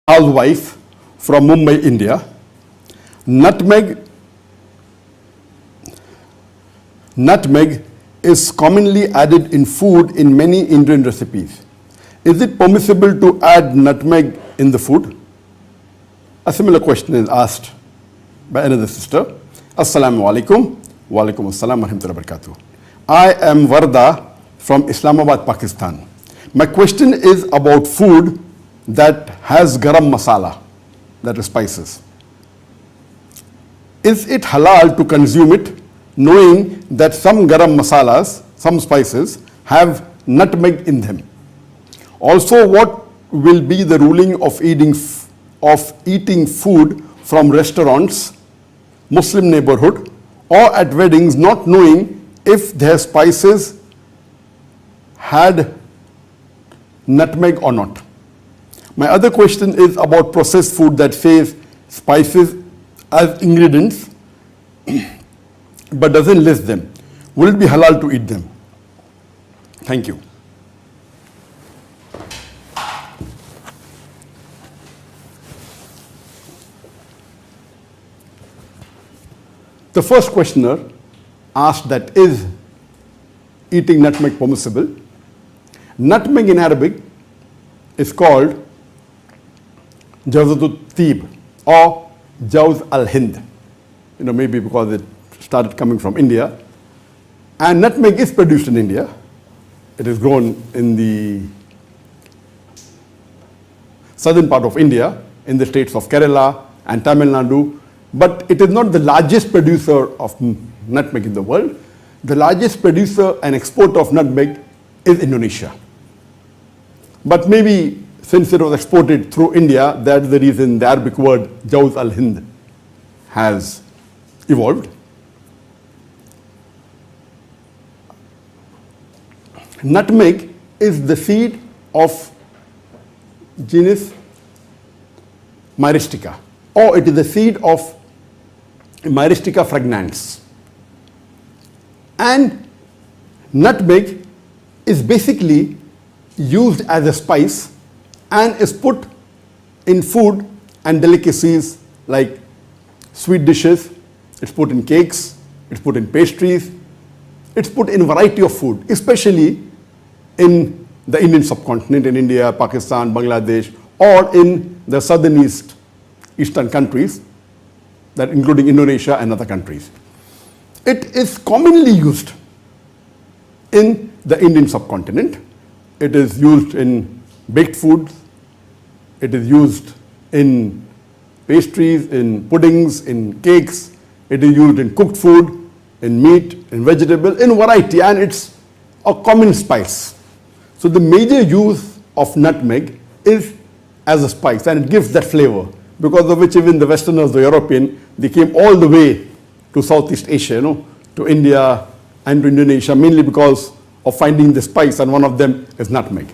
housewife from Mumbai, India. Nutmeg is commonly added in food in many Indian recipes. Is it permissible to add nutmeg in the food? A similar question is asked by another sister. Assalamu alaikum. Wa alaikum assalam wa rahmatullahi wa barakatuh. I am Varda from Islamabad, Pakistan. My question is about food that has garam masala, that is spices. Is it halal to consume it, knowing that some garam masalas, some spices, have nutmeg in them? Also, what will be the ruling of eating food from restaurants, Muslim neighborhood, or at weddings, not knowing if their spices had nutmeg or not? My other question is about processed food that says spices as ingredients but doesn't list them. Will it be halal to eat them? Thank you. The first questioner asked that is eating nutmeg permissible? Nutmeg in Arabic is called Jawzatut Tib or Jawz al-Hind. Maybe because it started coming from India. And nutmeg is produced in India. It is grown in the southern part of India, in the states of Kerala and Tamil Nadu. But it is not the largest producer of nutmeg in the world. The largest producer and exporter of nutmeg is Indonesia. But maybe since it was exported through India, that's the reason the Arabic word Jawz al-Hind has evolved. Nutmeg is the seed of genus Myristica, or it is the seed of Myristica fragrans. And nutmeg is basically used as a spice and is put in food and delicacies like sweet dishes. It's put in cakes, it's put in pastries, it's put in a variety of food, especially in the Indian subcontinent, in India, Pakistan, Bangladesh, or in the eastern countries, that including Indonesia and other countries. It is commonly used in the Indian subcontinent. It is used in baked foods, it is used in pastries, in puddings, in cakes, it is used in cooked food, in meat, in vegetable, in variety, and it's a common spice. So the major use of nutmeg is as a spice, and it gives that flavor, because of which even the Westerners, the European, they came all the way to Southeast Asia, to India and to Indonesia, mainly because of finding the spice, and one of them is nutmeg.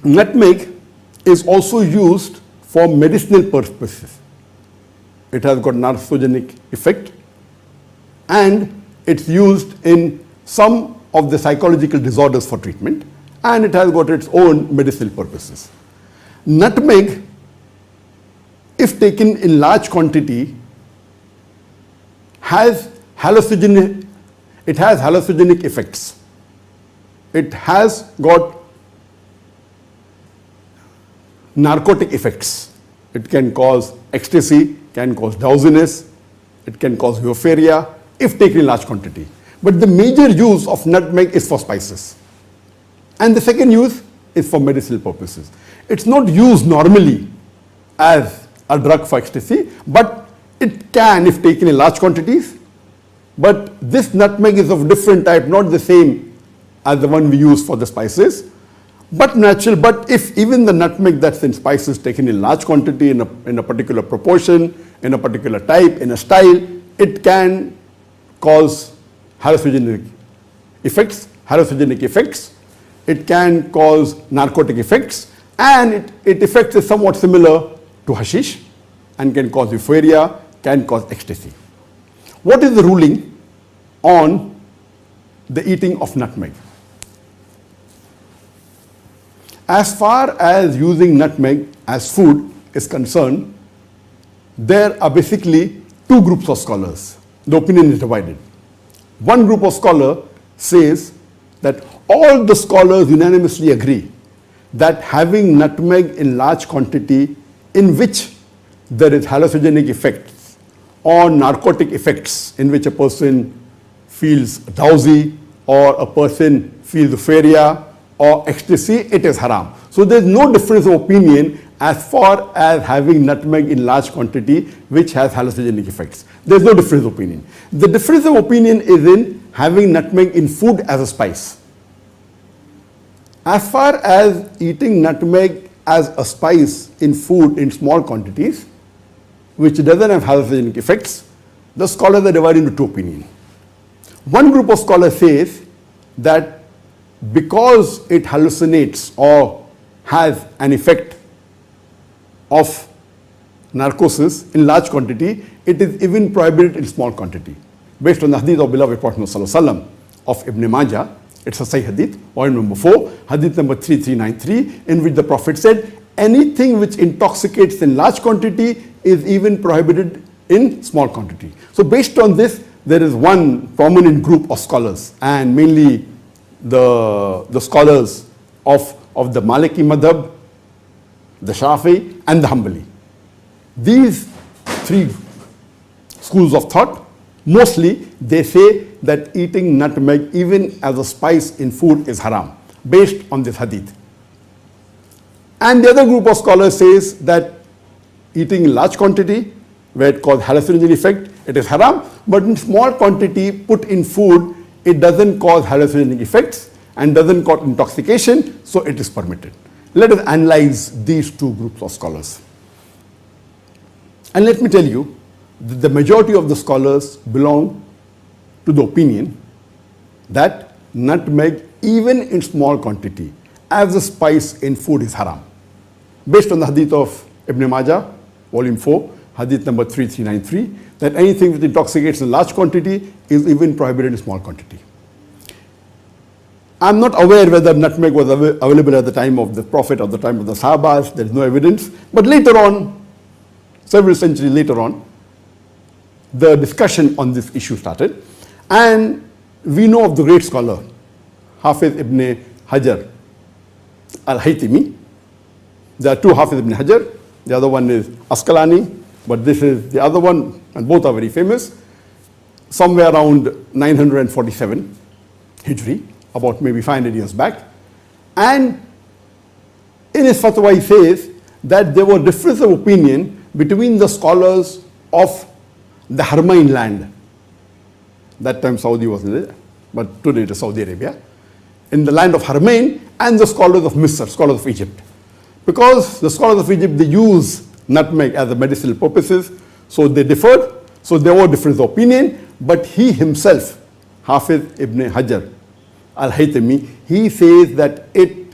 Nutmeg is also used for medicinal purposes. It has got narcogenic effect, and it's used in some of the psychological disorders for treatment, and it has got its own medicinal purposes. Nutmeg, if taken in large quantity, has hallucinogenic effects. It has got narcotic effects. It can cause ecstasy, can cause drowsiness, it can cause euphoria if taken in large quantity. But the major use of nutmeg is for spices. And the second use is for medicinal purposes. It's not used normally as a drug for ecstasy, but it can if taken in large quantities. But this nutmeg is of different type, not the same as the one we use for the spices, but natural. But if even the nutmeg that's in spices taken in large quantity, in a particular proportion, in a particular type, in a style, it can cause hallucinogenic effects. It can cause narcotic effects, and its effects is somewhat similar to hashish and can cause euphoria, can cause ecstasy. What is the ruling on the eating of nutmeg? As far as using nutmeg as food is concerned, there are basically two groups of scholars. The opinion is divided. One group of scholar says that all the scholars unanimously agree that having nutmeg in large quantity in which there is hallucinogenic effects or narcotic effects, in which a person feels drowsy or a person feels euphoria or ecstasy, it is haram. So there is no difference of opinion as far as having nutmeg in large quantity which has hallucinogenic effects. There is no difference of opinion. The difference of opinion is in having nutmeg in food as a spice. As far as eating nutmeg as a spice in food in small quantities, which doesn't have hallucinogenic effects, the scholars are divided into two opinions. One group of scholars says that because it hallucinates or has an effect of narcosis in large quantity, it is even prohibited in small quantity. Based on the hadith of beloved Prophet ﷺ of Ibn Majah, it's a Sahih hadith, point number 4, hadith number 3393, in which the Prophet said, anything which intoxicates in large quantity is even prohibited in small quantity. So based on this, there is one prominent group of scholars, and mainly the scholars of the Maliki madhab, the Shafi and the Hanbali. These three schools of thought, mostly they say that eating nutmeg even as a spice in food is haram, based on this hadith. And the other group of scholars says that eating in large quantity, where it causes hallucinogen effect, it is haram, but in small quantity put in food, it doesn't cause hallucinogenic effects and doesn't cause intoxication, so it is permitted. Let us analyze these two groups of scholars. And let me tell you, that the majority of the scholars belong to the opinion that nutmeg, even in small quantity, as a spice in food is haram. Based on the hadith of Ibn Majah, volume 4, hadith number 3393, that anything which intoxicates in large quantity is even prohibited in small quantity. I'm not aware whether nutmeg was available at the time of the Prophet or the time of the Sahabas. There is no evidence. But later on, several centuries later on, the discussion on this issue started. And we know of the great scholar, Hafiz ibn Hajar al-Haytami. There are two Hafiz ibn Hajar. The other one is Asqalani, but this is the other one, and both are very famous. Somewhere around 947 Hijri, about maybe 500 years back. And in his fatwa he says that there were differences of opinion between the scholars of the Harmain land. That time Saudi was there, but today it is Saudi Arabia. In the land of Harmain, and the scholars of Misr, scholars of Egypt. Because the scholars of Egypt, they use nutmeg as a medicinal purposes, so they differed. So there were difference of opinion, but he himself, Hafiz ibn Hajar al-Haytami, he says that it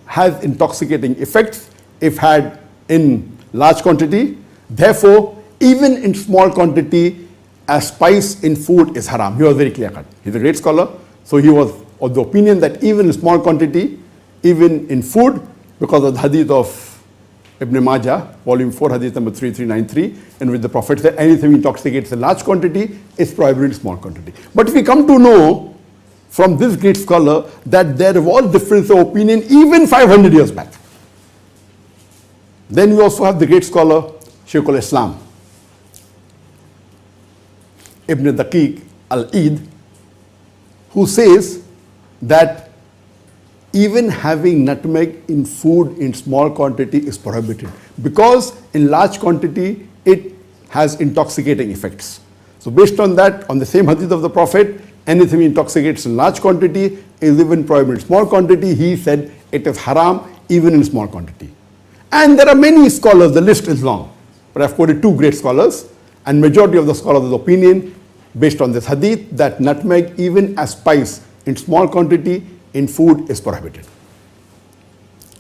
has intoxicating effects if had in large quantity. Therefore, even in small quantity, a spice in food is haram. He was very clear cut. He's a great scholar, so he was of the opinion that even in small quantity, even in food, because of the hadith of Ibn Majah, volume 4, hadith number 3393, in which the Prophet said anything intoxicates in large quantity is prohibited in small quantity. But we come to know from this great scholar that there was difference of opinion even 500 years back. Then we also have the great scholar, Shaykh al-Islam, Ibn Daqiq al-Eid, who says that even having nutmeg in food in small quantity is prohibited, because in large quantity it has intoxicating effects. So based on that, on the same hadith of the Prophet, anything intoxicates in large quantity is even prohibited in small quantity. He said it is haram even in small quantity. And there are many scholars, the list is long, but I've quoted two great scholars, and majority of the scholars of the opinion based on this hadith that nutmeg, even as spice in small quantity in food, is prohibited.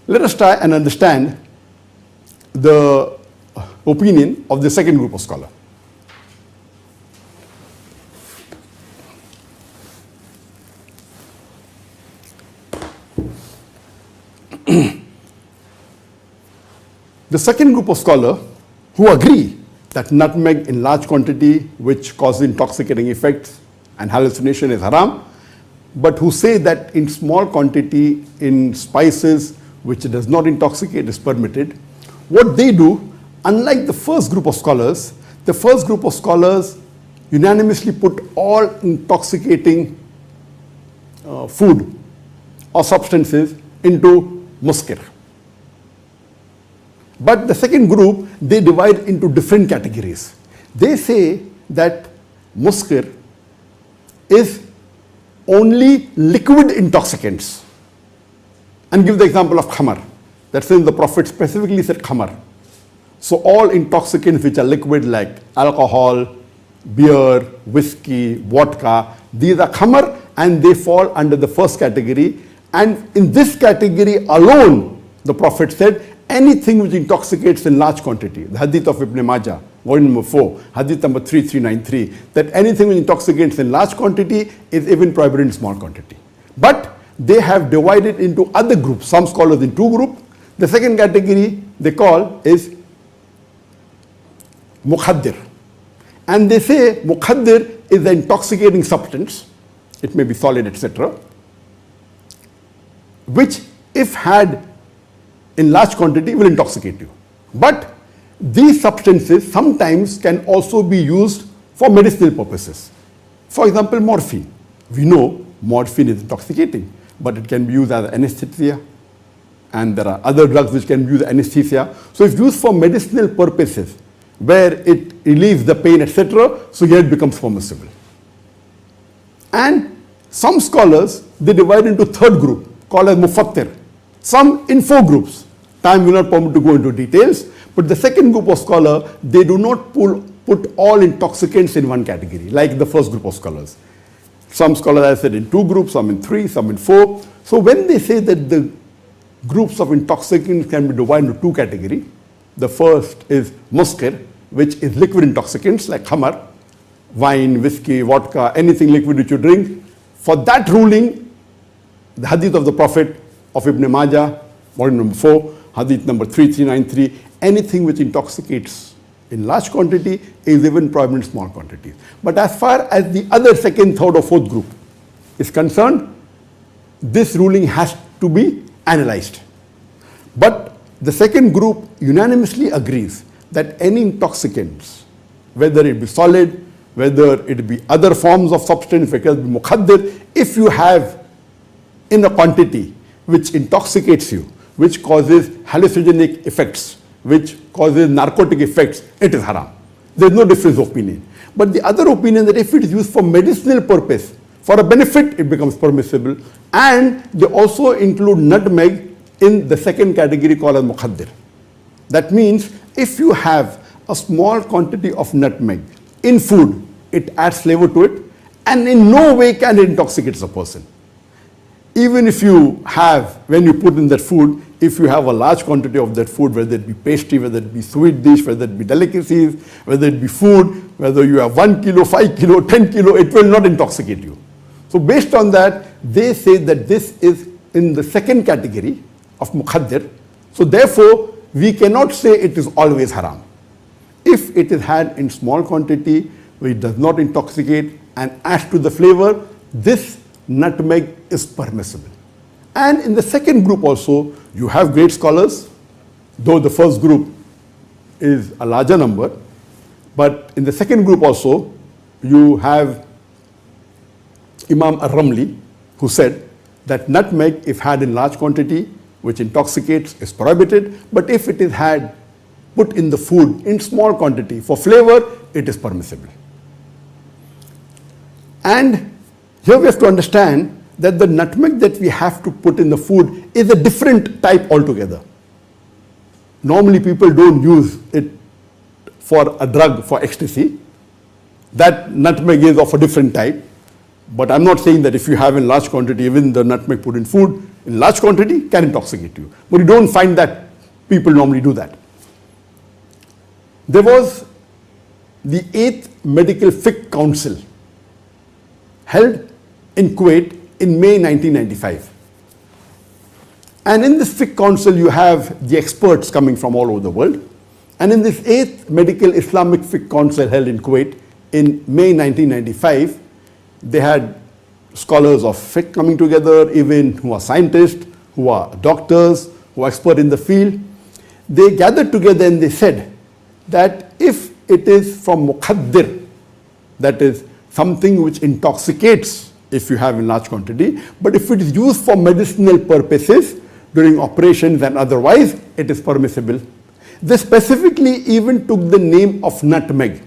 Let us try and understand the opinion of the second group of scholars. The second group of scholars who agree that nutmeg in large quantity, which causes intoxicating effects and hallucination, is haram, but who say that in small quantity in spices which does not intoxicate is permitted. What they do, unlike the first group of scholars, the first group of scholars unanimously put all intoxicating food or substances into muskir. But the second group, they divide into different categories. They say that muskir is only liquid intoxicants, and give the example of khamar. That's when the Prophet specifically said khamar. So all intoxicants which are liquid like alcohol, beer, whiskey, vodka, these are khamar and they fall under the first category. And in this category alone, the Prophet said, anything which intoxicates in large quantity, the hadith of Ibn Majah, volume number 4, hadith number 3393, that anything which intoxicates in large quantity is even prohibited in small quantity. But they have divided into other groups, some scholars in two groups. The second category they call is mukhaddir. And they say mukhaddir is an intoxicating substance, it may be solid, etc., which if had in large quantity will intoxicate you. But these substances sometimes can also be used for medicinal purposes. For example, morphine. We know morphine is intoxicating, but it can be used as anesthesia, and there are other drugs which can be used as anesthesia. So if used for medicinal purposes, where it relieves the pain, etc., so here it becomes permissible. And some scholars, they divide into third group, called as mufattir. Some in four groups. Time will not permit to go into details, but the second group of scholars, they do not put all intoxicants in one category, like the first group of scholars. Some scholars have said in two groups, some in three, some in four. So when they say that the groups of intoxicants can be divided into two categories, the first is muskir, which is liquid intoxicants like khamar, wine, whiskey, vodka, anything liquid which you drink. For that ruling, the hadith of the Prophet of Ibn Majah, volume number 4, hadith number 3393, anything which intoxicates in large quantity is even prohibited in small quantities. But as far as the other second, third or fourth group is concerned, this ruling has to be analyzed. But the second group unanimously agrees that any intoxicants, whether it be solid, whether it be other forms of substance, whether it be mukhaddir, if you have in a quantity which intoxicates you, which causes hallucinogenic effects, which causes narcotic effects, it is haram. There is no difference of opinion. But the other opinion that if it is used for medicinal purpose, for a benefit, it becomes permissible. And they also include nutmeg in the second category called as mukhaddir. That means if you have a small quantity of nutmeg in food, it adds flavor to it, and in no way can it intoxicate a person. Even if you have, when you put in that food, if you have a large quantity of that food, whether it be pastry, whether it be sweet dish, whether it be delicacies, whether it be food, whether you have 1 kilo, 5 kilo, 10 kilo, it will not intoxicate you. So based on that, they say that this is in the second category of mukhaddir. So therefore, we cannot say it is always haram. If it is had in small quantity, which does not intoxicate and adds to the flavor, this nutmeg is permissible. And in the second group also, you have great scholars, though the first group is a larger number, but in the second group also, you have Imam Ar-Ramli, who said that nutmeg, if had in large quantity, which intoxicates, is prohibited, but if it is had put in the food in small quantity for flavor, it is permissible. And here we have to understand that the nutmeg that we have to put in the food is a different type altogether. Normally people don't use it for a drug, for ecstasy. That nutmeg is of a different type. But I'm not saying that if you have in large quantity, even the nutmeg put in food in large quantity can intoxicate you. But you don't find that people normally do that. There was the 8th Medical Fiqh Council held in Kuwait in May 1995. And in this fiqh council, you have the experts coming from all over the world. And in this 8th Medical Islamic Fiqh Council held in Kuwait in May 1995, they had scholars of fiqh coming together, even who are scientists, who are doctors, who are expert in the field. They gathered together and they said that if it is from muqaddir, that is something which intoxicates if you have in large quantity, but if it is used for medicinal purposes during operations and otherwise, it is permissible. They specifically even took the name of nutmeg.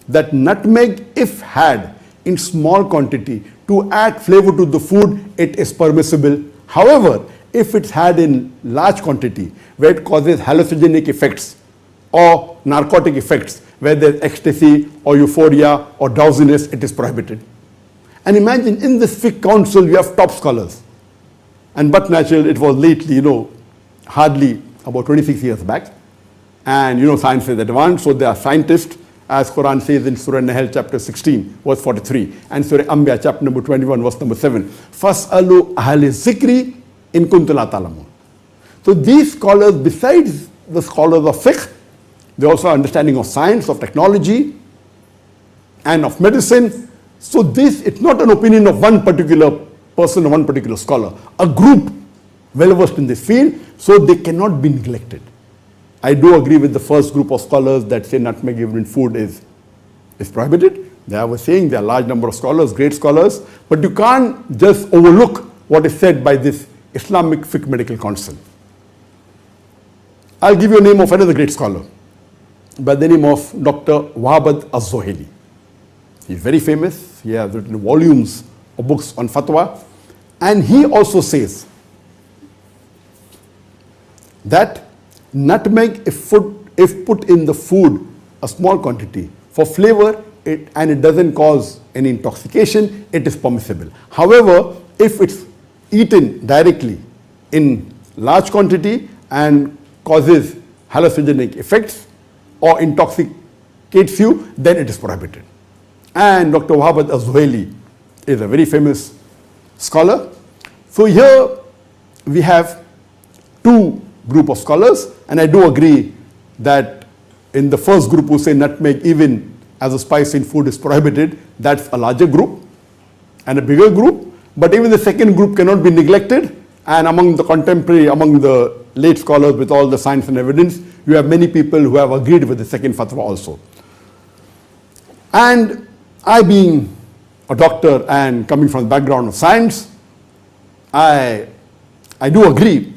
That nutmeg, if had in small quantity to add flavor to the food, it is permissible. However, if it's had in large quantity, where it causes hallucinogenic effects or narcotic effects, where there's ecstasy or euphoria or drowsiness, it is prohibited. And imagine in this fiqh council, you have top scholars. And but natural, it was lately, hardly about 26 years back. And science is advanced, so there are scientists, as Quran says in Surah Nahl chapter 16, verse 43, and Surah Anbiya chapter number 21, verse number 7. Fas'alu ahli zikri in kuntum la ta'lamun. So these scholars, besides the scholars of fiqh, they also have understanding of science, of technology, and of medicine. So this, it's not an opinion of one particular person or one particular scholar. A group well versed in this field, so they cannot be neglected. I do agree with the first group of scholars that say nutmeg given in food is prohibited. They were saying there are a large number of scholars, great scholars, but you can't just overlook what is said by this Islamic Fiqh Medical Council. I'll give you a name of another great scholar by the name of Dr. Wahab Az-Zuhaili. He's very famous. He has written volumes of books on fatwa, and he also says that nutmeg, if put in the food, a small quantity, for flavor, and it doesn't cause any intoxication, it is permissible. However, if it's eaten directly in large quantity and causes hallucinogenic effects or intoxicates you, then it is prohibited. And Dr. Wahab Az-Zuhaili is a very famous scholar. So here we have two group of scholars, and I do agree that in the first group who say nutmeg even as a spice in food is prohibited, that's a larger group and a bigger group, but even the second group cannot be neglected. And among the contemporary, among the late scholars with all the science and evidence, you have many people who have agreed with the second fatwa also. And I, being a doctor and coming from the background of science, I do agree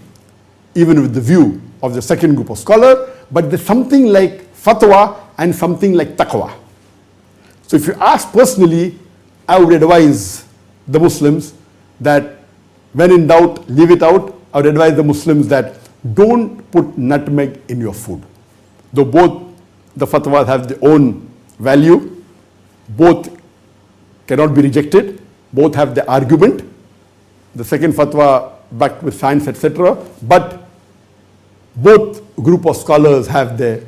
even with the view of the second group of scholars, but there's something like fatwa and something like taqwa. So if you ask personally, I would advise the Muslims that when in doubt, leave it out. I would advise the Muslims that don't put nutmeg in your food. Though both the fatwas have their own value, both cannot be rejected, both have the argument, the second fatwa backed with science, etc. But both group of scholars have their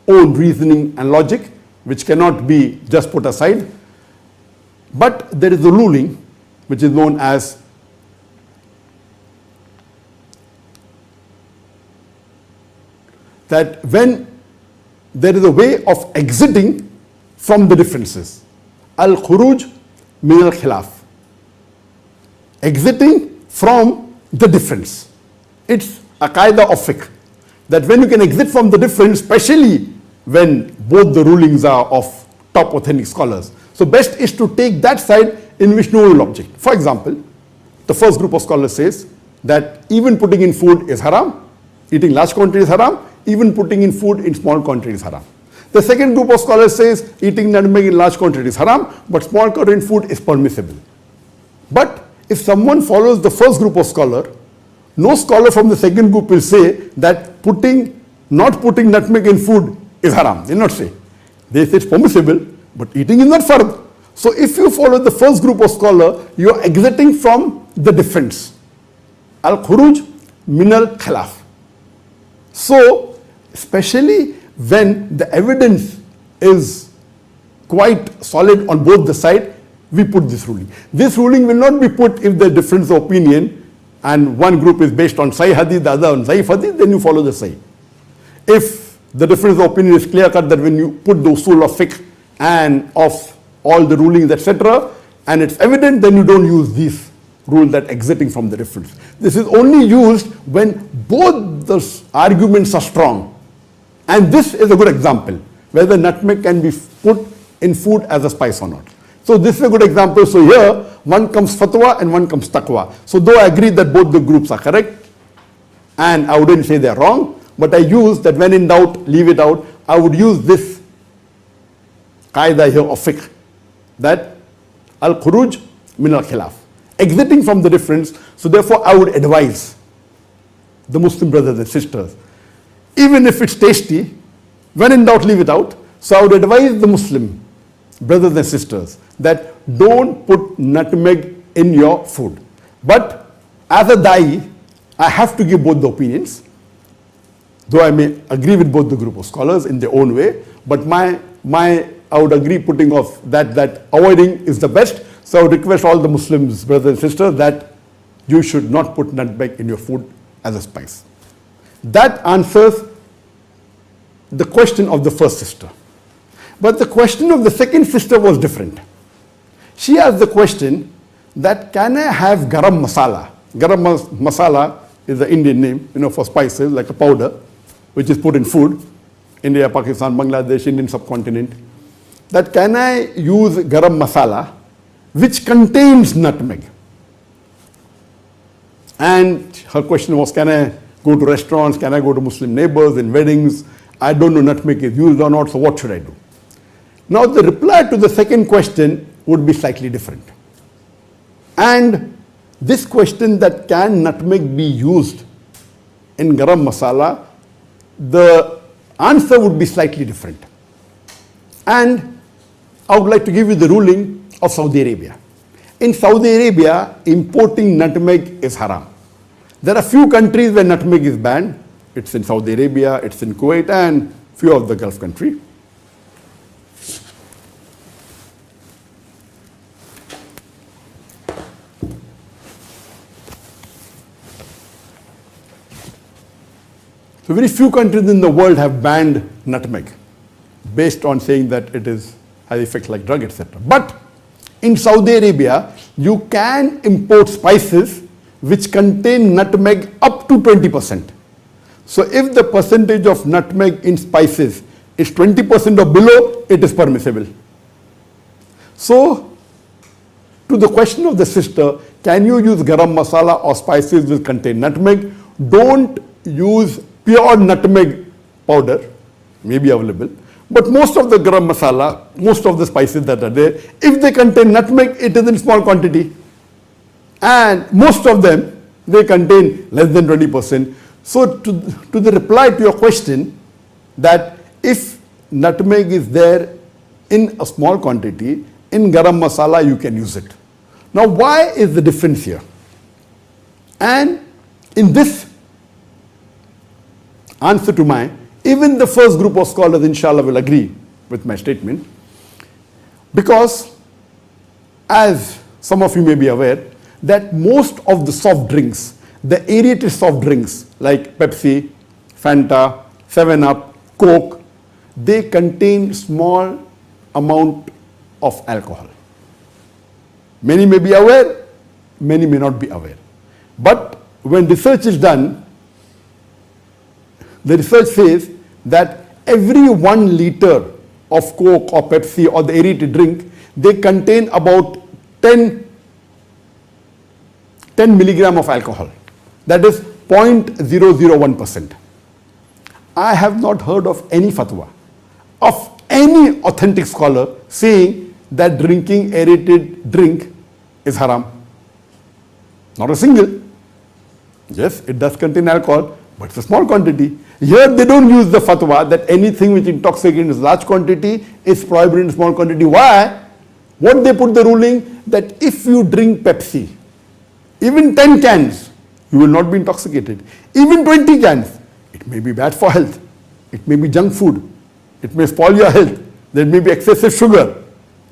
own reasoning and logic, which cannot be just put aside. But there is a ruling which is known as that when there is a way of exiting from the differences, al-khuruj min al-khilaf, exiting from the difference. It's a qaida of fiqh, that when you can exit from the difference, especially when both the rulings are of top authentic scholars. So best is to take that side in which no rule object. For example, the first group of scholars says that even putting in food is haram, eating large quantity is haram, even putting in food in small quantity is haram. The second group of scholars says eating nutmeg in large quantity is haram, but small quantity in food is permissible. But if someone follows the first group of scholar, no scholar from the second group will say that not putting nutmeg in food is haram. They will not say. They say it's permissible, but eating is not fard. So if you follow the first group of scholar, you are exiting from the difference. Al-khuruj min al-khilaf. So especially when the evidence is quite solid on both the sides, we put this ruling. This ruling will not be put if the difference of opinion and one group is based on Sahih Hadith, the other on Zaif Hadith, then you follow the Sahih. If the difference of opinion is clear cut that when you put the usul of fiqh and of all the rulings, etc., and it's evident, then you don't use these rules that exiting from the difference. This is only used when both the arguments are strong. And this is a good example, whether nutmeg can be put in food as a spice or not. So this is a good example. So here, one comes fatwa and one comes taqwa. So though I agree that both the groups are correct, and I wouldn't say they're wrong, but I use that when in doubt, leave it out. I would use this qaida here of fiqh, that al-khuruj min al-khilaf, exiting from the difference. So therefore, I would advise the Muslim brothers and sisters, even if it's tasty, when in doubt, leave it out. So I would advise the Muslim brothers and sisters that don't put nutmeg in your food. But as a da'i, I have to give both the opinions, though I may agree with both the group of scholars in their own way, but I would agree putting off that avoiding is the best. So I would request all the Muslims, brothers and sisters, that you should not put nutmeg in your food as a spice. That answers the question of the first sister. But the question of the second sister was different. She asked the question that can I have garam masala? Garam masala is the Indian name, for spices, like a powder, which is put in food. India, Pakistan, Bangladesh, Indian subcontinent. That can I use garam masala, which contains nutmeg? And her question was, can I go to restaurants? Can I go to Muslim neighbors in weddings? I don't know nutmeg is used or not, so what should I do? Now the reply to the second question would be slightly different. And this question, that can nutmeg be used in garam masala, the answer would be slightly different. And I would like to give you the ruling of Saudi Arabia. In Saudi Arabia, importing nutmeg is haram. There are few countries where nutmeg is banned. It's in Saudi Arabia, it's in Kuwait, and few of the Gulf countries. So very few countries in the world have banned nutmeg based on saying that it has effects like drug, etc. But in Saudi Arabia, you can import spices which contain nutmeg up to 20%. So if the percentage of nutmeg in spices is 20% or below, it is permissible. So to the question of the sister, can you use garam masala or spices which contain nutmeg? Don't use pure nutmeg powder, may be available, but most of the garam masala, most of the spices that are there, if they contain nutmeg, it is in small quantity. And most of them, they contain less than 20%. So to the reply to your question, that if nutmeg is there in a small quantity, in garam masala you can use it. Now why is the difference here? And in this answer to mine, even the first group of scholars inshallah will agree with my statement, because as some of you may be aware, that most of the soft drinks, the aerated soft drinks like Pepsi, Fanta, 7-Up, Coke, they contain small amount of alcohol. Many may be aware, many may not be aware. But when research is done, the research says that every 1 liter of Coke or Pepsi or the aerated drink, they contain about 10 milligram of alcohol. That is 0.001%. I have not heard of any fatwa of any authentic scholar saying that drinking aerated drink is haram. Not a single. Yes, it does contain alcohol, but it's a small quantity. Here they don't use the fatwa that anything which intoxicates in large quantity is prohibited in small quantity. Why? What they put the ruling, that if you drink Pepsi, even 10 cans, you will not be intoxicated. Even 20 cans, it may be bad for health. It may be junk food. It may spoil your health. There may be excessive sugar.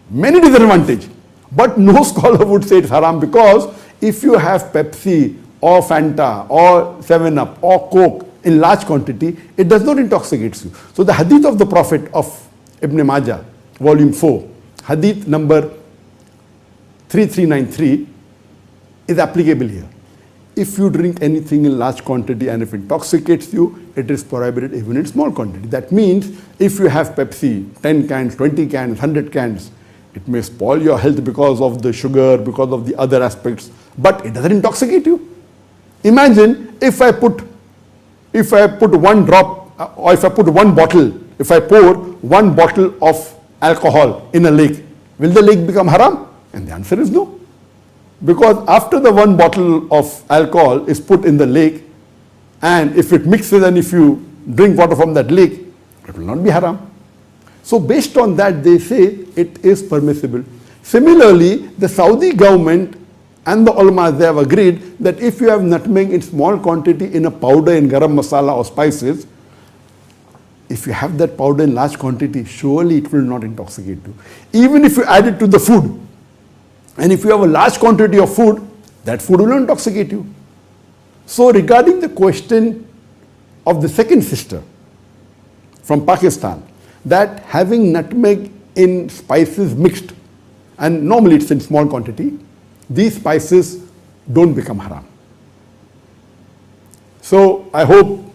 Many disadvantages. But no scholar would say it's haram, because if you have Pepsi or Fanta or 7-Up or Coke in large quantity, it does not intoxicate you. So the hadith of the Prophet of Ibn Majah, volume 4, hadith number 3393 is applicable here. If you drink anything in large quantity and if it intoxicates you, it is prohibited even in small quantity. That means if you have Pepsi, 10 cans, 20 cans, 100 cans, it may spoil your health because of the sugar, because of the other aspects, but it doesn't intoxicate you. Imagine if I put one drop, or if I put one bottle, if I pour one bottle of alcohol in a lake, will the lake become haram? And the answer is no. Because after the one bottle of alcohol is put in the lake, and if it mixes and if you drink water from that lake, it will not be haram. So based on that, they say it is permissible. Similarly, the Saudi government and the ulama, they have agreed that if you have nutmeg in small quantity in a powder in garam masala or spices, if you have that powder in large quantity, surely it will not intoxicate you. Even if you add it to the food, and if you have a large quantity of food, that food will not intoxicate you. So regarding the question of the second sister from Pakistan, that having nutmeg in spices mixed, and normally it's in small quantity, these spices don't become haram. So I hope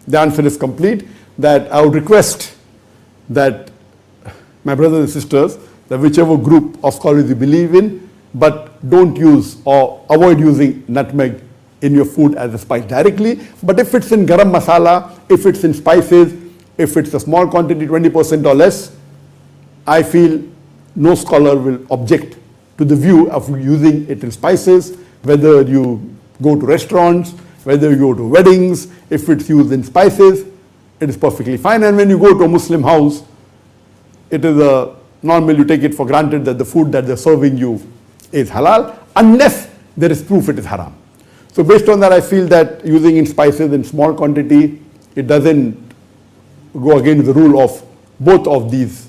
the answer is complete, that I would request that my brothers and sisters, that whichever group of scholars you believe in, but don't use or avoid using nutmeg in your food as a spice directly. But if it's in garam masala, if it's in spices, if it's a small quantity, 20% or less, I feel no scholar will object to the view of using it in spices, whether you go to restaurants, whether you go to weddings, if it's used in spices, it is perfectly fine. And when you go to a Muslim house, it is normal, you take it for granted that the food that they're serving you is halal, unless there is proof it is haram. So based on that, I feel that using in spices in small quantity, it doesn't go against the rule of both of these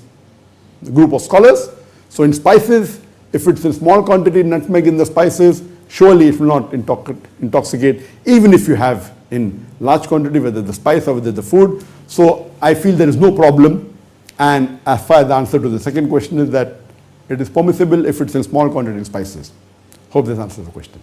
group of scholars. So in spices, if it's in small quantity, nutmeg in the spices, surely it will not intoxicate, even if you have in large quantity, whether the spice or whether the food. So I feel there is no problem. And as far as the answer to the second question is that it is permissible if it's in small quantity in spices. Hope this answers the question.